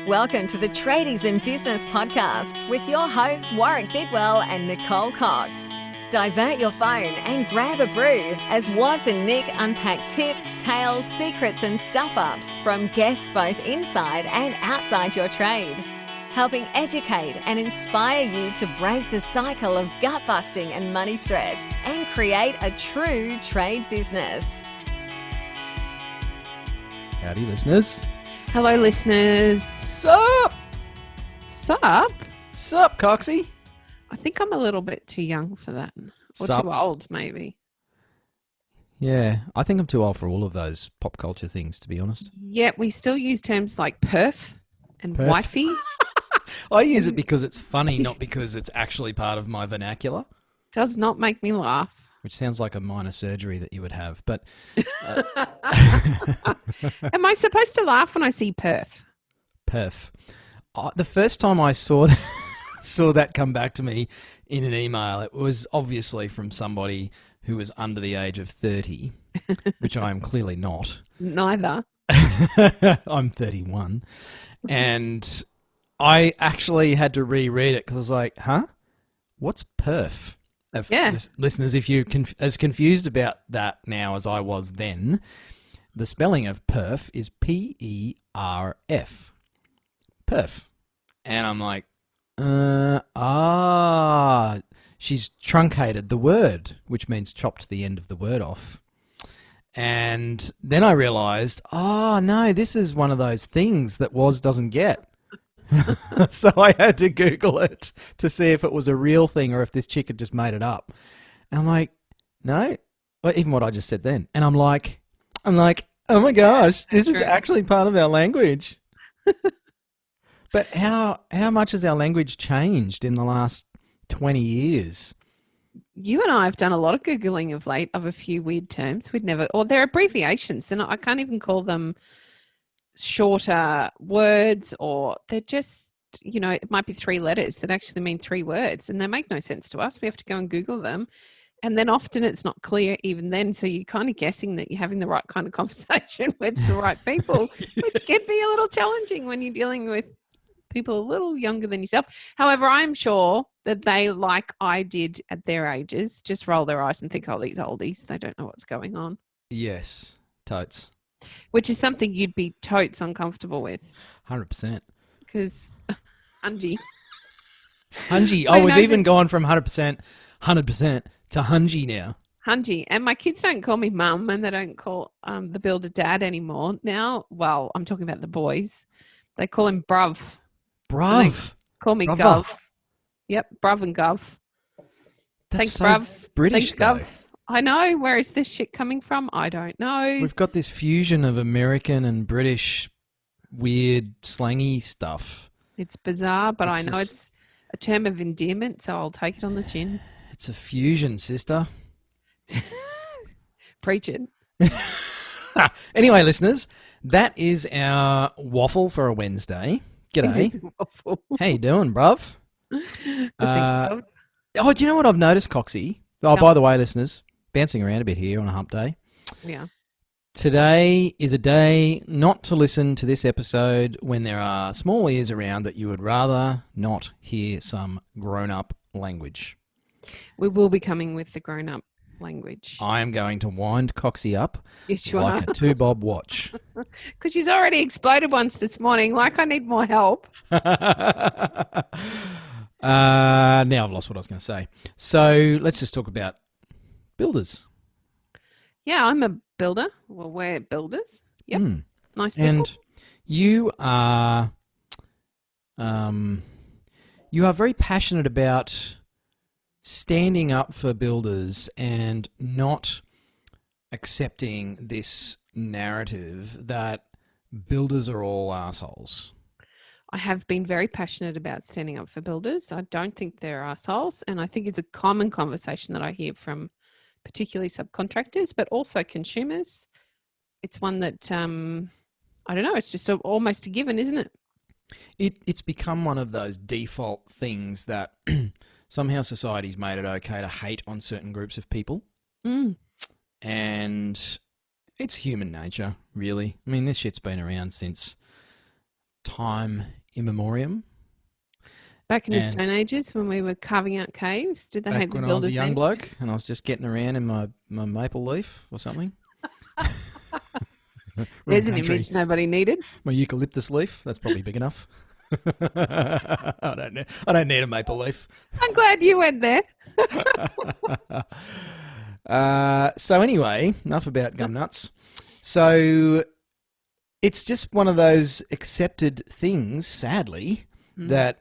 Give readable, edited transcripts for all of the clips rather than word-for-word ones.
Welcome to the Tradies in Business podcast with your hosts Warwick Bidwell and Nicole Cox. Divert your phone and grab a brew as Waz and Nick unpack tips, tales, secrets and stuff-ups from guests both inside and outside your trade, helping educate and inspire you to break the cycle of gut-busting and money stress and create a true trade business. Howdy, listeners. Hello, listeners. Sup? Sup? Sup, Coxie? I think I'm a little bit too young for that. Or Sup? too old, maybe. Yeah, I think I'm too old for all of those pop culture things, to be honest. Yeah, we still use terms like perf and Perf. wifey. I use it because it's funny, not because it's actually part of my vernacular, Does not make me laugh. which sounds like a minor surgery that you would have. But Am I supposed to laugh when I see perf? perf. The first time I saw that come back to me in an email, it was obviously from somebody who was under the age of 30, which I am clearly not. Neither. I'm 31. And I actually had to reread it because I was like, huh? What's perf? Yeah. Listeners, if you're as confused about that now as I was then, the spelling of perf is P-E-R-F. Perf. And I'm like, she's truncated the word, which means chopped the end of the word off. And then I realised, no, this is one of those things that Woz doesn't get. So I had to Google it to see if it was a real thing or if this chick had just made it up. And I'm like, no, well, even what I just said then. And I'm like, oh my gosh, this is actually part of our language. But how much has our language changed in the last 20 years? You and I have done a lot of Googling of late of a few weird terms. They're abbreviations, and I can't even call them shorter words, or they're just, it might be 3 letters that actually mean 3 words, and they make no sense to us. We have to go and Google them. And then often it's not clear even then. So you're kind of guessing that you're having the right kind of conversation with the right people, which can be a little challenging when you're dealing with people a little younger than yourself. However, I'm sure that they, like I did at their ages, just roll their eyes and think, oh, these oldies, they don't know what's going on. Yes, totes. Which is something you'd be totes uncomfortable with. 100%. Because, Hungy. Hungy. Oh, we've even gone from 100% to Hungy now. Hungy. And my kids don't call me mum, and they don't call the builder dad anymore now. Well, I'm talking about the boys. They call him bruv. Bruv. Call me Brother. Gov. Yep, bruv and Gov. That's Thanks, so bruv. British, Thanks, though. Gov. I know. Where is this shit coming from? I don't know. We've got this fusion of American and British weird slangy stuff. It's bizarre, but It's I know it's a term of endearment, so I'll take it on the chin. It's a fusion, sister. Preach it. Anyway, listeners, that is our waffle for a Wednesday. G'day. How you doing, bruv? Good, thanks, Oh, do you know what I've noticed, Coxie? Oh, by the way, listeners, bouncing around a bit here on a hump day. Yeah. Today is a day not to listen to this episode when there are small ears around that you would rather not hear some grown-up language. We will be coming with the grown-up language. I am going to wind Coxie up Yes, you like a 2-bob watch. Because she's already exploded once this morning. Like, I need more help. Now I've lost what I was going to say. So let's just talk about builders. Yeah, I'm a builder. Well, we're builders. Yep. Nice people. And you are very passionate about standing up for builders and not accepting this narrative that builders are all assholes. I have been very passionate about standing up for builders. I don't think they're assholes, and I think it's a common conversation that I hear from particularly subcontractors, but also consumers. It's one that, I don't know, it's just almost a given, isn't it? It's become one of those default things that somehow society's made it okay to hate on certain groups of people. And it's human nature, really. I mean, this shit's been around since time immemorial. Back in the And Stone Ages when we were carving out caves, did they have back the when I was a builders young then? bloke and I was just getting around in my maple leaf or something. There's an Country. image nobody needed. My eucalyptus leaf. That's probably big enough. I don't need a maple leaf. I'm glad you went there. So anyway, enough about gum nuts. So it's just one of those accepted things, sadly, that,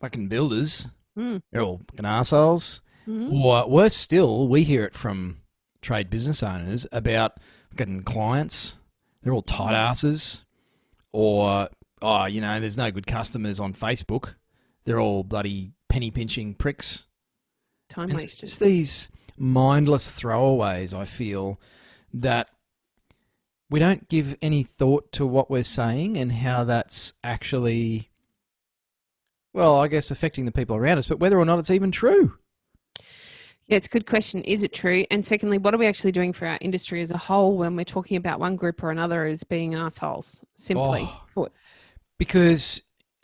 fucking builders, they're all fucking arseholes. Or worse still, we hear it from trade business owners about getting clients. They're all tight asses. Or, there's no good customers on Facebook. They're all bloody penny pinching pricks. Time And wasters. it's just these mindless throwaways, I feel, that we don't give any thought to what we're saying and how that's actually, well, I guess affecting the people around us, but whether or not it's even true. Yeah, it's a good question. Is it true? And secondly, what are we actually doing for our industry as a whole when we're talking about one group or another as being assholes? Simply put. Because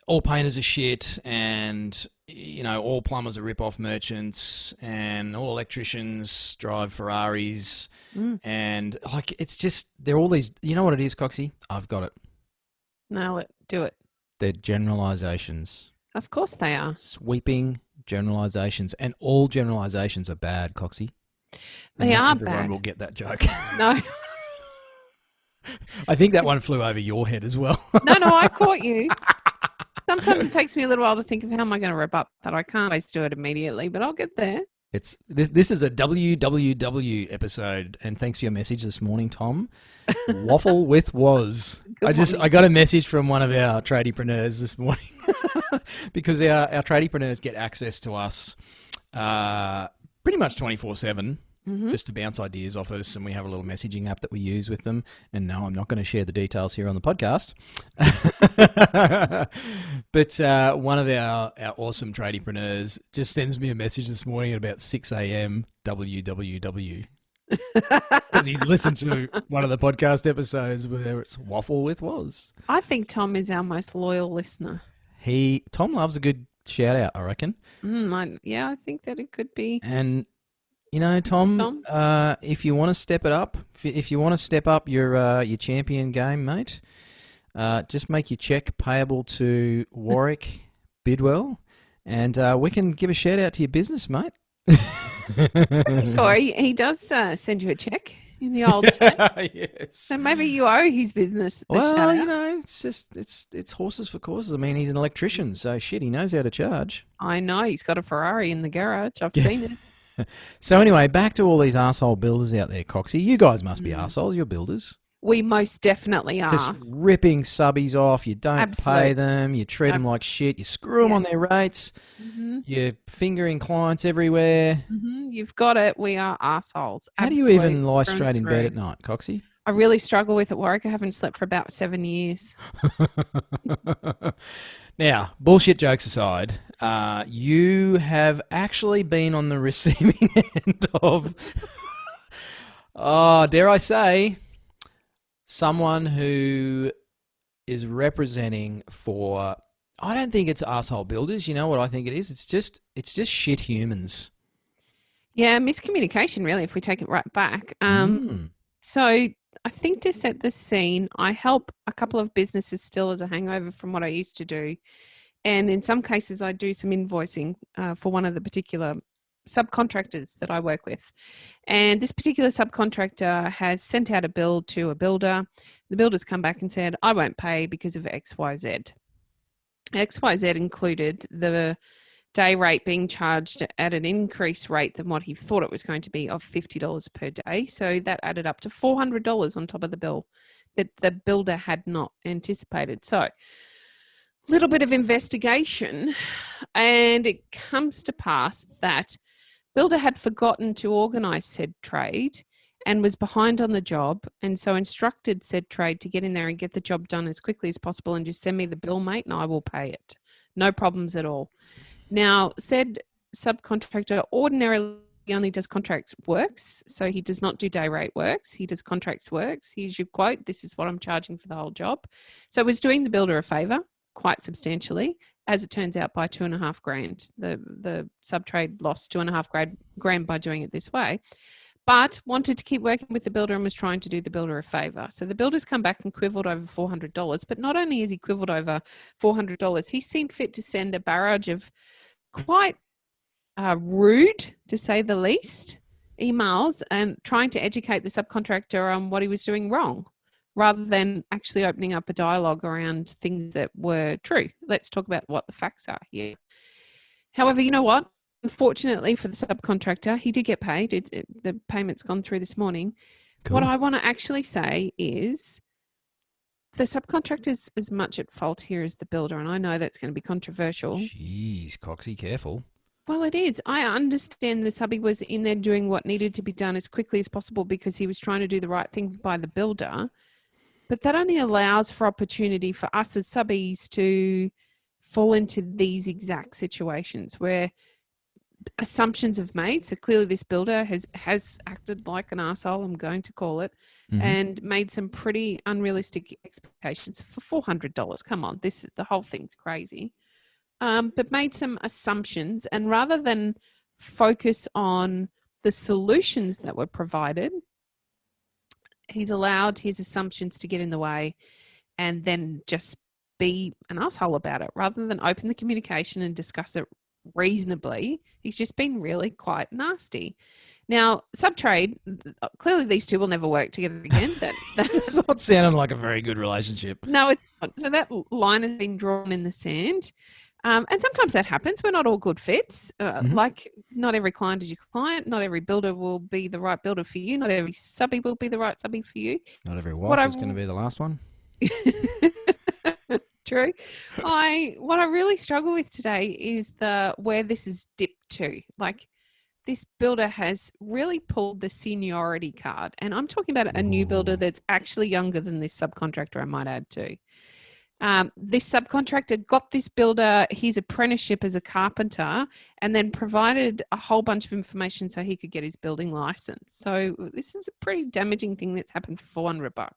all painters are shit and, all plumbers are rip-off merchants and all electricians drive Ferraris and, it's just, they're all these, you know what it is, Coxie? I've got it. Nail it. Do it. They're generalisations. Of course they are. Sweeping generalisations. And all generalisations are bad, Coxie. They are everyone bad. will get that joke. No. I think that one flew over your head as well. No, I caught you. Sometimes it takes me a little while to think of how am I going to wrap up that. I can't always do it immediately, but I'll get there. It's this is a WWW episode, and thanks for your message this morning, Tom. Waffle with was. I got a message from one of our tradiepreneurs this morning because our tradiepreneurs get access to us pretty much 24/7. Just to bounce ideas off us, and we have a little messaging app that we use with them. And no, I'm not going to share the details here on the podcast. But one of our awesome tradiepreneurs just sends me a message this morning at about 6 a.m. WWW. Because he listened to one of the podcast episodes where it's Waffle with Was. I think Tom is our most loyal listener. Tom loves a good shout out, I reckon. I think that it could be. And Tom, if you want to step it up, if you want to step up your champion game, mate, just make your check payable to Warwick Bidwell, and we can give a shout out to your business, mate. Sure, he does send you a check in the old chat. Yes. So maybe you owe his business a shout out. It's just it's horses for courses. I mean, he's an electrician, so shit, he knows how to charge. I know, he's got a Ferrari in the garage. I've seen it. So anyway, back to all these arsehole builders out there, Coxie. You guys must be arseholes. You're builders. We most definitely are. Just ripping subbies off. You don't pay them. You treat them like shit. You screw them on their rates. You're fingering clients everywhere. You've got it. We are arseholes. How do you even lie straight in bed at night, Coxie? I really struggle with it at work. I haven't slept for about 7 years. Now, bullshit jokes aside, you have actually been on the receiving end of, dare I say, someone who is representing for, I don't think it's arsehole builders. You know what I think it is? It's just shit humans. Yeah, miscommunication, really, if we take it right back. So I think to set the scene, I help a couple of businesses still as a hangover from what I used to do. And in some cases, I do some invoicing for one of the particular subcontractors that I work with. And this particular subcontractor has sent out a bill to a builder. The builder's come back and said, I won't pay because of XYZ. XYZ included the day rate being charged at an increased rate than what he thought it was going to be of $50 per day. So that added up to $400 on top of the bill that the builder had not anticipated. So a little bit of investigation, and it comes to pass that builder had forgotten to organise said trade and was behind on the job, and so instructed said trade to get in there and get the job done as quickly as possible and just send me the bill, mate, and I will pay it. No problems at all. Now, said subcontractor ordinarily he only does contracts works. So he does not do day rate works. He does contracts works. Here's your quote. This is what I'm charging for the whole job. So it was doing the builder a favour quite substantially, as it turns out, by $2,500. The sub-trade lost $2,500 by doing it this way, but wanted to keep working with the builder and was trying to do the builder a favour. So the builder's come back and quibbled over $400, but not only has he quibbled over $400, he's seen fit to send a barrage of quite rude, to say the least, emails and trying to educate the subcontractor on what he was doing wrong, rather than actually opening up a dialogue around things that were true. Let's talk about what the facts are here. However, you know what? Unfortunately for the subcontractor, he did get paid. The payment's gone through this morning. Cool. What I want to actually say is the subcontractor's as much at fault here as the builder, and I know that's going to be controversial. Jeez, Coxie, careful. Well, it is. I understand the subby was in there doing what needed to be done as quickly as possible because he was trying to do the right thing by the builder. But that only allows for opportunity for us as subbies to fall into these exact situations where assumptions have made. So clearly this builder has acted like an arsehole, I'm going to call it, and made some pretty unrealistic expectations for $400. Come on, the whole thing's crazy. But made some assumptions, and rather than focus on the solutions that were provided, he's allowed his assumptions to get in the way and then just be an asshole about it. Rather than open the communication and discuss it reasonably, he's just been really quite nasty. Now, subtrade, clearly these two will never work together again. That's not sounding like a very good relationship. No, it's not. So that line has been drawn in the sand. And sometimes that happens. We're not all good fits. Like not every client is your client. Not every builder will be the right builder for you. Not every subby will be the right subby for you. Not every wife is going to be the last one. True. What I really struggle with today is where this is dipped to. Like this builder has really pulled the seniority card. And I'm talking about a new builder that's actually younger than this subcontractor, I might add too. This subcontractor got this builder his apprenticeship as a carpenter and then provided a whole bunch of information so he could get his building license. So this is a pretty damaging thing that's happened for $400.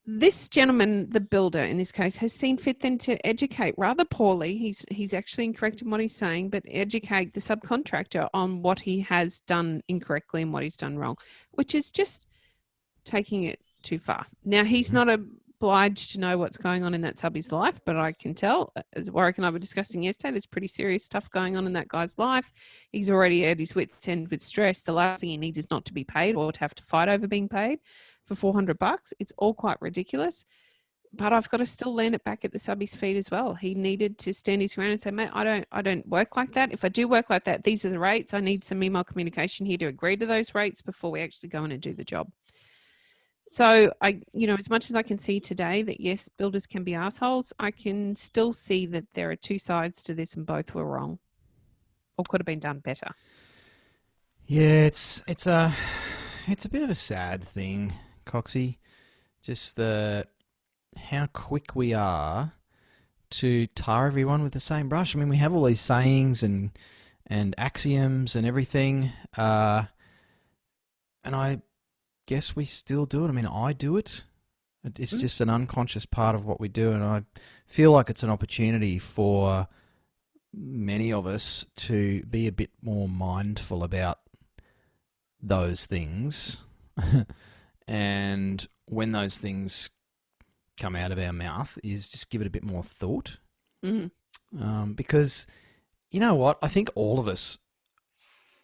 This gentleman, the builder in this case, has seen fit then to educate rather poorly. He's actually incorrect in what he's saying, but educate the subcontractor on what he has done incorrectly and what he's done wrong, which is just taking it too far. Now, he's not obliged to know what's going on in that subby's life, but I can tell, as Warwick and I were discussing yesterday, there's pretty serious stuff going on in that guy's life. He's already at his wit's end with stress. The last thing he needs is not to be paid or to have to fight over being paid for $400. It's all quite ridiculous, but I've got to still land it back at the subby's feet as well. He needed to stand his ground and say, mate, I don't work like that. If I do work like that, these are the rates. I need some email communication here to agree to those rates before we actually go in and do the job. So as much as I can see today that yes, builders can be assholes, I can still see that there are two sides to this and both were wrong or could have been done better. Yeah, it's a bit of a sad thing, Coxie. Just how quick we are to tar everyone with the same brush. I mean, we have all these sayings and axioms and everything, and I guess we still do it. I mean, I do it. It's just an unconscious part of what we do, and I feel like it's an opportunity for many of us to be a bit more mindful about those things. And when those things come out of our mouth is just give it a bit more thought. Because you know what? I think all of us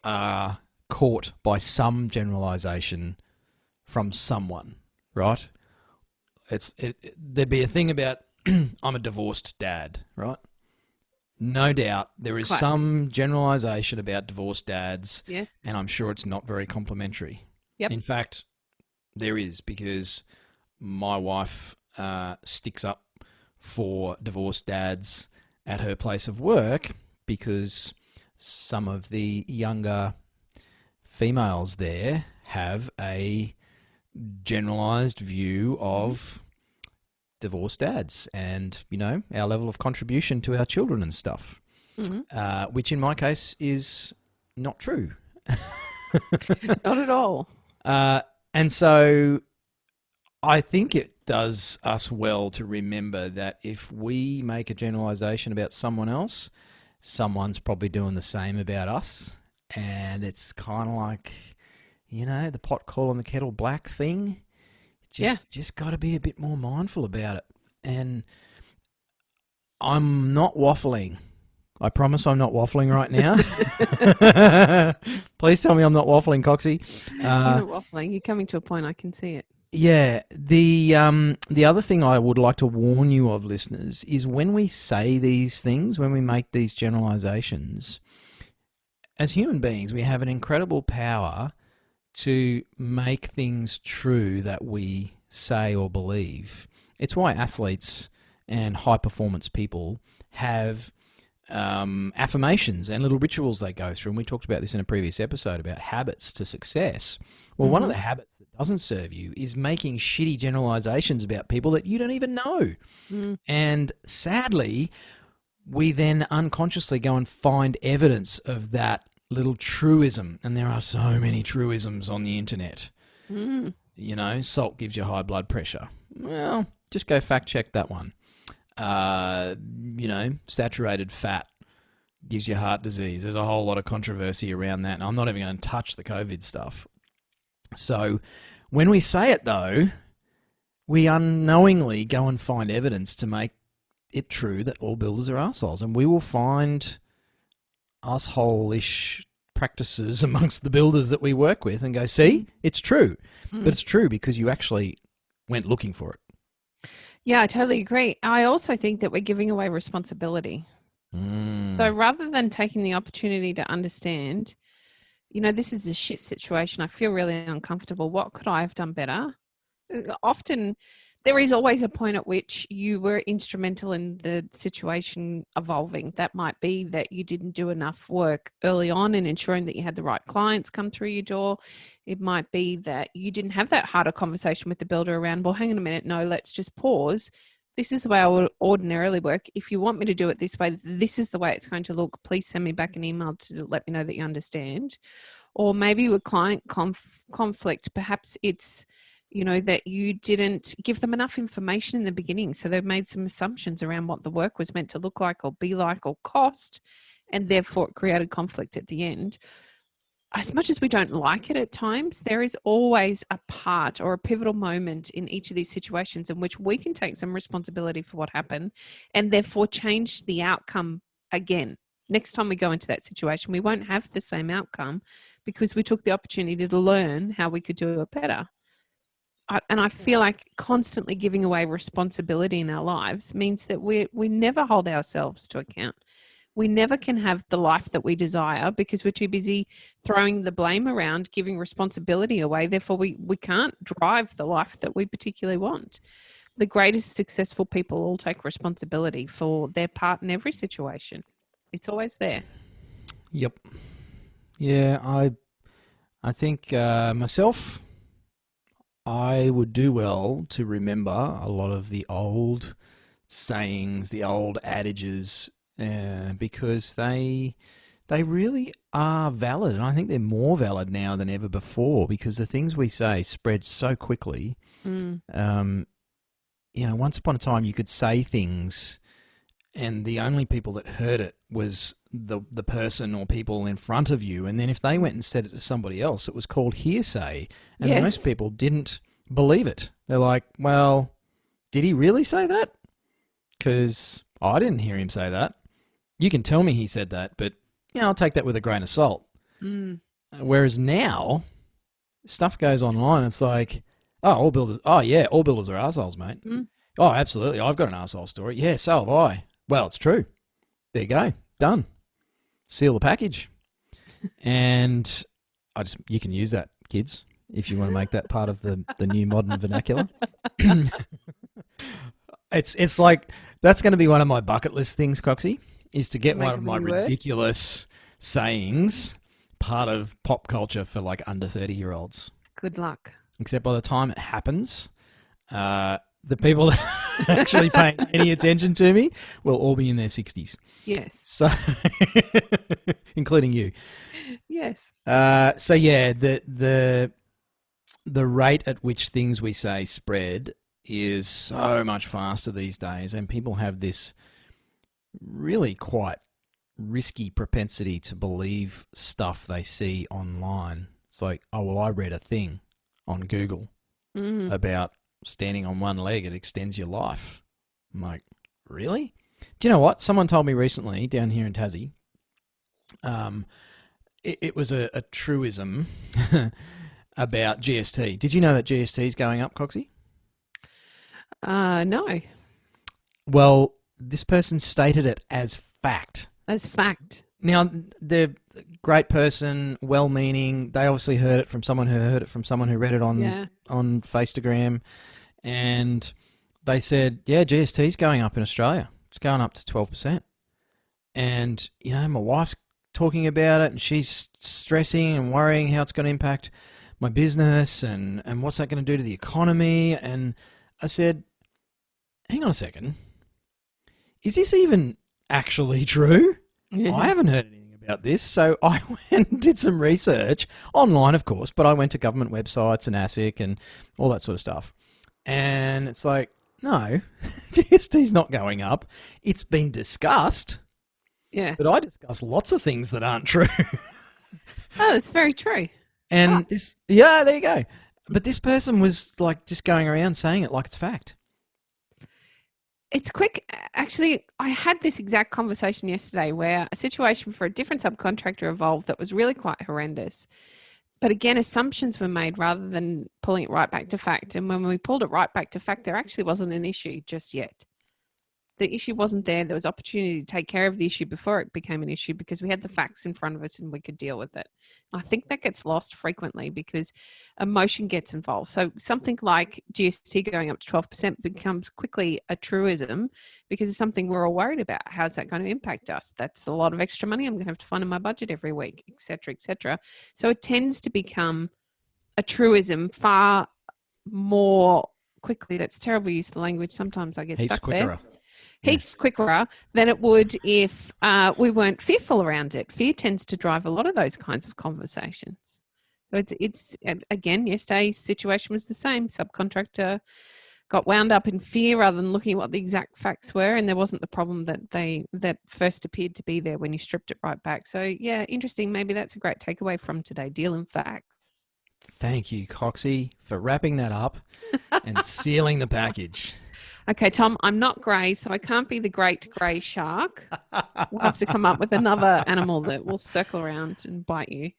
are caught by some generalization from someone, right? There'd be a thing about I'm a divorced dad, right? No doubt there is some generalization about divorced dads, and I'm sure it's not very complimentary. Yep. In fact, there is, because my wife sticks up for divorced dads at her place of work because some of the younger females there have a generalized view of divorced dads and, our level of contribution to our children and stuff, which in my case is not true. Not at all. And so I think it does us well to remember that if we make a generalization about someone else, someone's probably doing the same about us. And it's kind of like, the pot calling the kettle black thing. Just got to be a bit more mindful about it. And I'm not waffling. I promise I'm not waffling right now. Please tell me I'm not waffling, Coxie. You're not waffling. You're coming to a point. I can see it. Yeah. The other thing I would like to warn you of, listeners, is when we say these things, when we make these generalizations, as human beings, we have an incredible power to make things true that we say or believe. It's why athletes and high-performance people have affirmations and little rituals they go through. And we talked about this in a previous episode about habits to success. Well, one of the habits that doesn't serve you is making shitty generalizations about people that you don't even know. And sadly, we then unconsciously go and find evidence of that little truism. And there are so many truisms on the internet. Salt gives you high blood pressure. Well, just go fact check that one. Saturated fat gives you heart disease. There's a whole lot of controversy around that. And I'm not even going to touch the COVID stuff. So when we say it, though, we unknowingly go and find evidence to make it true that all builders are arseholes. And we will find asshole-ish practices amongst the builders that we work with and go, see, it's true. But it's true because you actually went looking for it. Yeah, I totally agree. I also think that we're giving away responsibility. So rather than taking the opportunity to understand, this is a shit situation. I feel really uncomfortable. What could I have done better? Often there is always a point at which you were instrumental in the situation evolving. That might be that you didn't do enough work early on in ensuring that you had the right clients come through your door. It might be that you didn't have that harder conversation with the builder around, well, hang on a minute, no, let's just pause. This is the way I would ordinarily work. If you want me to do it this way, this is the way it's going to look. Please send me back an email to let me know that you understand. Or maybe with client conflict, perhaps it's that you didn't give them enough information in the beginning. So they've made some assumptions around what the work was meant to look like or be like or cost, and therefore it created conflict at the end. As much as we don't like it at times, there is always a part or a pivotal moment in each of these situations in which we can take some responsibility for what happened and therefore change the outcome again. Next time we go into that situation, we won't have the same outcome because we took the opportunity to learn how we could do it better. And I feel like constantly giving away responsibility in our lives means that we never hold ourselves to account. We never can have the life that we desire because we're too busy throwing the blame around, giving responsibility away. Therefore, we can't drive the life that we particularly want. The greatest successful people all take responsibility for their part in every situation. It's always there. Yep. Yeah, I think myself, I would do well to remember a lot of the old sayings, the old adages, because they really are valid. And I think they're more valid now than ever before because the things we say spread so quickly. Once upon a time you could say things and the only people that heard it was the person or people in front of you. And then if they went and said it to somebody else, it was called hearsay. And most people didn't believe it. They're like, well, did he really say that? Because I didn't hear him say that. You can tell me he said that, but I'll take that with a grain of salt. Whereas now, stuff goes online. It's like, all builders are arseholes, mate. Oh, absolutely. I've got an arsehole story. Yeah, so have I. Well, it's true. There you go. Done. Seal the package. And you can use that, kids, if you want to make that part of the new modern vernacular. It's like, that's going to be one of my bucket list things, Coxie, is to get one of my ridiculous sayings part of pop culture for like under 30-year-olds. Good luck. Except by the time it happens, the people actually paying any attention to me will all be in their 60s. Yes. So, including you. Yes. So yeah, the rate at which things we say spread is so much faster these days, and people have this really quite risky propensity to believe stuff they see online. It's like, oh, well, I read a thing on Google about standing on one leg, it extends your life. I'm like, really? Do you know what? Someone told me recently down here in Tassie, it was a truism about GST. Did you know that GST is going up, Coxie? No. Well, this person stated it as fact. As fact. Now, they're a great person, well-meaning. They obviously heard it from someone who heard it from someone who read it on Fastagram. And they said, yeah, GST's going up in Australia. It's going up to 12%. And, you know, my wife's talking about it and she's stressing and worrying how it's going to impact my business and what's that going to do to the economy. And I said, hang on a second. Is this even actually true? I haven't heard anything about this. So I went and did some research online, of course, but I went to government websites and ASIC and all that sort of stuff. And it's like, no, GST's not going up. It's been discussed. Yeah. But I discuss lots of things that aren't true. Oh, it's very true. And there you go. But this person was like just going around saying it like it's fact. It's quick. Actually, I had this exact conversation yesterday where a situation for a different subcontractor evolved that was really quite horrendous. But again, assumptions were made rather than pulling it right back to fact. And when we pulled it right back to fact, there actually wasn't an issue just yet. The issue wasn't there. There was opportunity to take care of the issue before it became an issue because we had the facts in front of us and we could deal with it. I think that gets lost frequently because emotion gets involved. So something like GST going up to 12% becomes quickly a truism because it's something we're all worried about. How's that going to impact us? That's a lot of extra money I'm going to have to find in my budget every week, et cetera, et cetera. So it tends to become a truism far more quickly. That's terrible use of language. Sometimes I get stuck there. Heaps quicker than it would if we weren't fearful around it. Fear tends to drive a lot of those kinds of conversations. So it's again, yesterday's situation was the same. Subcontractor got wound up in fear rather than looking at what the exact facts were, and there wasn't the problem that first appeared to be there when you stripped it right back. So yeah, interesting. Maybe that's a great takeaway from today. Deal in facts. Thank you, Coxie, for wrapping that up and sealing the package. Okay, Tom, I'm not grey, so I can't be the great grey shark. We'll have to come up with another animal that will circle around and bite you.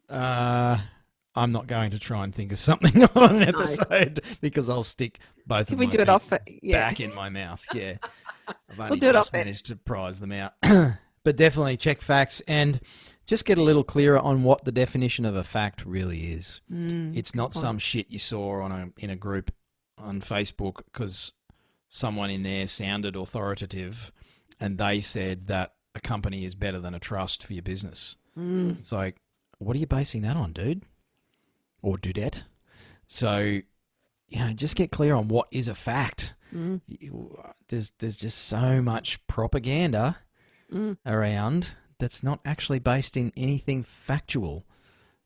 I'm not going to try and think of something on an episode because I'll stick both of my feet back in my mouth. Yeah, I've only just managed to prize them out. But definitely check facts and just get a little clearer on what the definition of a fact really is. It's not some shit you saw in a group on Facebook because someone in there sounded authoritative and they said that a company is better than a trust for your business. It's like, what are you basing that on, dude? Or dudette? So, just get clear on what is a fact. There's just so much propaganda around that's not actually based in anything factual.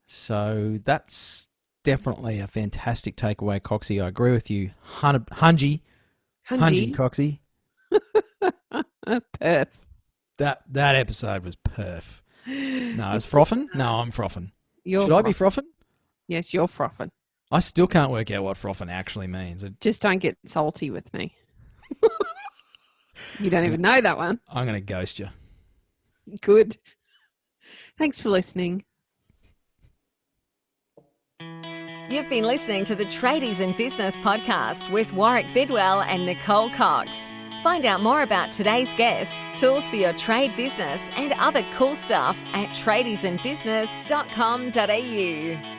So that's definitely a fantastic takeaway, Coxie. I agree with you. Hungy, Coxie. Perf. That episode was perf. No, it's frothing? No, I'm frothing. Should I be frothing? Yes, you're frothing. I still can't work out what frothing actually means. Just don't get salty with me. You don't even know that one. I'm going to ghost you. Good. Thanks for listening. You've been listening to the Tradies in Business podcast with Warwick Bidwell and Nicole Cox. Find out more about today's guest, tools for your trade business, and other cool stuff at tradiesinbusiness.com.au.